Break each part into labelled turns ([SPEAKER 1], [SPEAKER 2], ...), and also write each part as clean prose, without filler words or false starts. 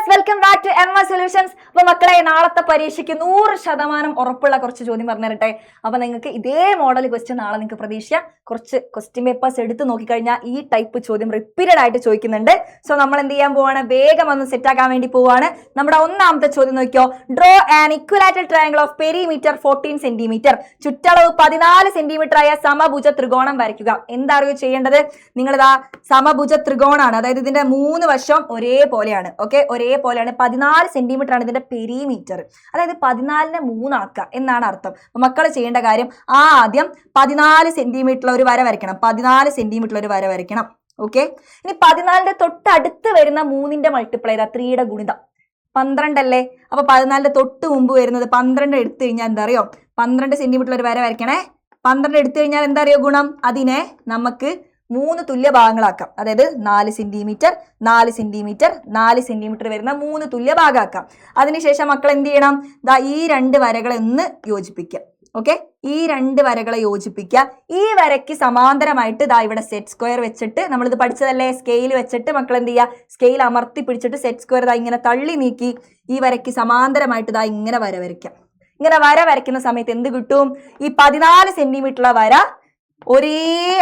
[SPEAKER 1] Welcome back to M solutions. അപ്പൊ മക്കളെ, നാളത്തെ പരീക്ഷയ്ക്ക് 100% ഉറപ്പുള്ള കുറച്ച് ചോദ്യം പറഞ്ഞു തരട്ടെ. അപ്പൊ നിങ്ങൾക്ക് ഇതേ മോഡൽ ക്വസ്റ്റ്യൻ നാളെ നിങ്ങൾക്ക് പ്രതീക്ഷിക്കാം. കുറച്ച് ക്വസ്റ്റ്യൻ പേപ്പേഴ്സ് എടുത്ത് നോക്കിക്കഴിഞ്ഞാൽ ഈ ടൈപ്പ് ചോദ്യം റിപ്പീറ്റഡ് ആയിട്ട് ചോദിക്കുന്നുണ്ട്. സോ നമ്മൾ എന്ത് ചെയ്യാൻ പോവാണ്, വേഗം ഒന്ന് സെറ്റ് ആക്കാൻ വേണ്ടി പോവാണ്. നമ്മുടെ ഒന്നാമത്തെ ചോദ്യം നോക്കിയോ. Draw an equilateral triangle of perimeter 14 centimetre, ചുറ്റളവ് 14 സെന്റിമീറ്റർ ആയ സമഭുജ ത്രികോണം വരയ്ക്കുക. എന്താ അറിയോ ചെയ്യേണ്ടത്? നിങ്ങളിതാ സമഭുജ ത്രികോണാണ്, അതായത് ഇതിന്റെ 3 വശം ഒരേപോലെയാണ്. ഓക്കെ, ഒരേപോലെയാണ്. 14 സെന്റിമീറ്റർ ആണ് ഇതിന്റെ പെരിമീറ്റർ, അതായത് 14നെ 3 ആക്കുക എന്നാണ് അർത്ഥം. മക്കൾ ചെയ്യേണ്ട കാര്യം, ആദ്യം 14 സെന്റിമീറ്റർ ഒരു വര വരയ്ക്കണം. 14 സെന്റിമീറ്റർ ഒരു വര വരയ്ക്കണം. ഓക്കെ, ഇനി 14ന്റെ തൊട്ടടുത്ത് വരുന്ന 3ന്റെ മൾട്ടിപ്ലൈ ചെയ്താൽ 3യുടെ ഗുണിതം 12 അല്ലേ. അപ്പൊ 14ന്റെ തൊട്ട് മുമ്പ് വരുന്നത് 12 എടുത്തു കഴിഞ്ഞാൽ എന്താ അറിയോ, 12 സെന്റിമീറ്റർ ഒരു വര വരയ്ക്കണേ. 12 എടുത്തു കഴിഞ്ഞാൽ എന്താ അറിയോ ഗുണം, അതിനെ നമുക്ക് 3 തുല്യ ഭാഗങ്ങളാക്കാം. അതായത് 4 സെന്റിമീറ്റർ 4 സെന്റിമീറ്റർ 4 സെന്റിമീറ്റർ വരുന്ന 3 തുല്യ ഭാഗമാക്കാം. അതിനുശേഷം മക്കൾ എന്ത് ചെയ്യണം, ദാ ഈ 2 വരകളെ ഒന്ന് യോജിപ്പിക്കുക. ഓക്കെ, ഈ 2 വരകളെ യോജിപ്പിക്കുക. ഈ വരയ്ക്ക് സമാന്തരമായിട്ട് ദാ ഇവിടെ സെറ്റ് സ്ക്വയർ വെച്ചിട്ട്, നമ്മളിത് പഠിച്ചതല്ലേ, സ്കെയിൽ വെച്ചിട്ട് മക്കൾ എന്ത് ചെയ്യുക, സ്കെയിൽ അമർത്തി പിടിച്ചിട്ട് സെറ്റ് സ്ക്വയർ ദാ ഇങ്ങനെ തള്ളി നീക്കി ഈ വരയ്ക്ക് സമാന്തരമായിട്ട് ദാ ഇങ്ങനെ വര വരയ്ക്കാം. ഇങ്ങനെ വര വരയ്ക്കുന്ന സമയത്ത് എന്ത് കിട്ടും, ഈ 14 സെന്റിമീറ്ററുള്ള വര ഒരേ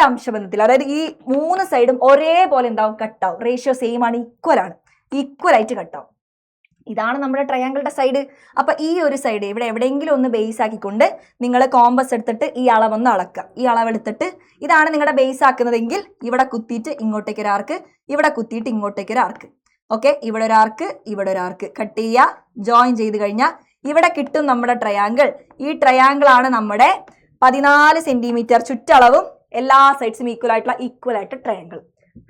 [SPEAKER 1] അംശബന്ധത്തിൽ, അതായത് ഈ 3 സൈഡും ഒരേപോലെ എന്താവും, കട്ടാവും. റേഷ്യോ സെയിം ആണ്, ഈക്വൽ ആയിട്ട് കട്ടാവും. ഇതാണ് നമ്മുടെ ട്രയാങ്കിളുടെ സൈഡ്. അപ്പൊ ഈ ഒരു സൈഡ് ഇവിടെ എവിടെയെങ്കിലും ഒന്ന് ബേസ് ആക്കിക്കൊണ്ട് നിങ്ങൾ കോമ്പസ് എടുത്തിട്ട് ഈ അളവൊന്ന് അളക്കുക. ഈ അളവെടുത്തിട്ട് ഇതാണ് നിങ്ങളുടെ ബേസ് ആക്കുന്നതെങ്കിൽ ഇവിടെ കുത്തിയിട്ട് ഇങ്ങോട്ടേക്ക് ഒരു ആർക്ക്, ഇവിടെ കുത്തിയിട്ട് ഇങ്ങോട്ടേക്ക് ഒരു ആർക്ക്. ഓക്കെ, ഇവിടെ ഒരു ആർക്ക്, ഇവിടെ ഒരു ആർക്ക് കട്ട് ചെയ്യുക. ജോയിൻ ചെയ്ത് കഴിഞ്ഞാൽ ഇവിടെ കിട്ടും നമ്മുടെ ട്രയാങ്കിൾ. ഈ ട്രയാങ്കിൾ ആണ് നമ്മുടെ 14 സെന്റിമീറ്റർ ചുറ്റളവും എല്ലാ സൈഡ്സും ഈക്വൽ ആയിട്ട് ട്രയാങ്കിൾ.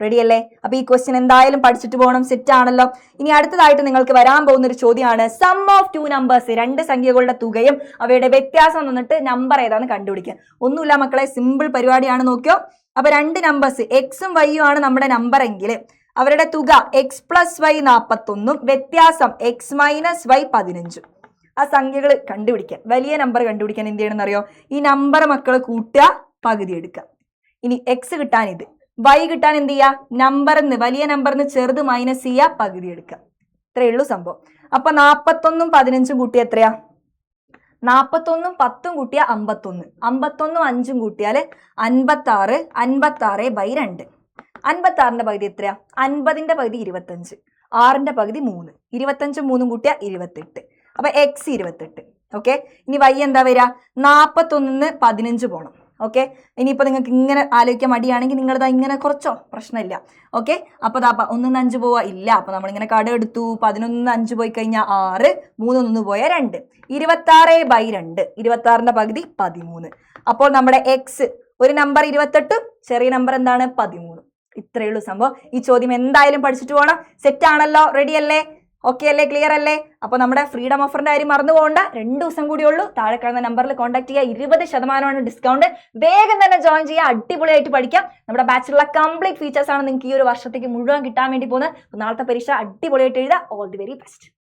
[SPEAKER 1] റെഡി അല്ലേ? അപ്പൊ ഈ ക്വസ്റ്റ്യൻ എന്തായാലും പഠിച്ചിട്ട് പോകണം. സെറ്റ് ആണല്ലോ. ഇനി അടുത്തതായിട്ട് നിങ്ങൾക്ക് വരാൻ പോകുന്ന ഒരു ചോദ്യമാണ് സം ഓഫ് 2 നമ്പേഴ്സ്, 2 സംഖ്യകളുടെ തുകയും അവയുടെ വ്യത്യാസം വന്നിട്ട് നമ്പർ ഏതാന്ന് കണ്ടുപിടിക്കാൻ. ഒന്നുമില്ല മക്കളെ, സിമ്പിൾ പരിപാടിയാണ്. നോക്കിയോ. അപ്പൊ 2 നമ്പേഴ്സ് എക്സും വൈയും ആണ് നമ്മുടെ നമ്പർ എങ്കിൽ അവരുടെ തുക x+y 41, വ്യത്യാസം x-y 15. ആ സംഖ്യകൾ കണ്ടുപിടിക്കാൻ, വലിയ നമ്പർ കണ്ടുപിടിക്കാൻ എന്ത് ചെയ്യണമെന്ന് അറിയോ, ഈ നമ്പർ മക്കൾ കൂട്ടുക, പകുതി എടുക്കുക. ഇനി എക്സ് കിട്ടാൻ ഇത്, വൈ കിട്ടാൻ എന്ത് ചെയ്യുക, നമ്പറിന്ന് വലിയ നമ്പറിന്ന് ചെറുത് മൈനസ് ചെയ്യുക, പകുതി എടുക്കുക. ഇത്രയേ ഉള്ളൂ സംഭവം. അപ്പൊ 41ഉം 15ഉം കൂട്ടിയ എത്രയാ, 41ഉം 10ഉം കൂട്ടിയ 51, 51ഉം 5ഉം കൂട്ടിയാൽ 56, 56/2. 56ന്റെ പകുതി എത്രയാ, 50ന്റെ പകുതി 25, 6ന്റെ പകുതി 3, 25ഉം 3ഉം കൂട്ടിയ 28. അപ്പൊ x 28. ഓക്കെ, ഇനി y എന്താ വരിക, 41ന്ന് 15 പോകണം. ഓക്കെ, ഇനിയിപ്പോൾ നിങ്ങൾക്ക് ഇങ്ങനെ ആലോചിക്കാൻ മടിയാണെങ്കിൽ നിങ്ങളിതാ ഇങ്ങനെ കുറച്ചോ, പ്രശ്നമില്ല. ഓക്കെ, അപ്പോൾ ദാ 1 5 പോവാ ഇല്ല. അപ്പൊ നമ്മളിങ്ങനെ കട എടുത്തു. 11 5 പോയി കഴിഞ്ഞാൽ 6, 3 1 പോയാൽ 2, 26/2. 26ന്റെ പകുതി 13. അപ്പോൾ നമ്മുടെ x ഒരു നമ്പർ 28, ചെറിയ നമ്പർ എന്താണ് 13. ഇത്രയേ ഉള്ളൂ സംഭവം. ഈ ചോദ്യം എന്തായാലും പഠിച്ചിട്ട് പോകണം. സെറ്റ് ആണല്ലോ, റെഡി അല്ലേ, ഓക്കെ അല്ലേ, ക്ലിയർ അല്ലേ? അപ്പൊ നമ്മുടെ ഫ്രീഡം ഓഫറിന്റെ കാര്യം മറന്നു പോകണ്ട. 2 ദിവസം കൂടി ഉള്ളൂ. താഴെ കാണുന്ന നമ്പറിൽ കോൺടാക്ട് ചെയ്യുക. 20% ഡിസ്കൗണ്ട്. വേഗം തന്നെ ജോയിൻ ചെയ്യുക. അടിപൊളിയായിട്ട് പഠിക്കാം. നമ്മുടെ ബാച്ചിലുള്ള കംപ്ലീറ്റ് ഫീച്ചേഴ്സ് ആണ് നിങ്ങൾക്ക് ഈ ഒരു വർഷത്തേക്ക് മുഴുവൻ കിട്ടാൻ വേണ്ടി പോകുന്നത്. നാളത്തെ പരീക്ഷ അടിപൊളിയായിട്ട് എഴുതുക. All the very best.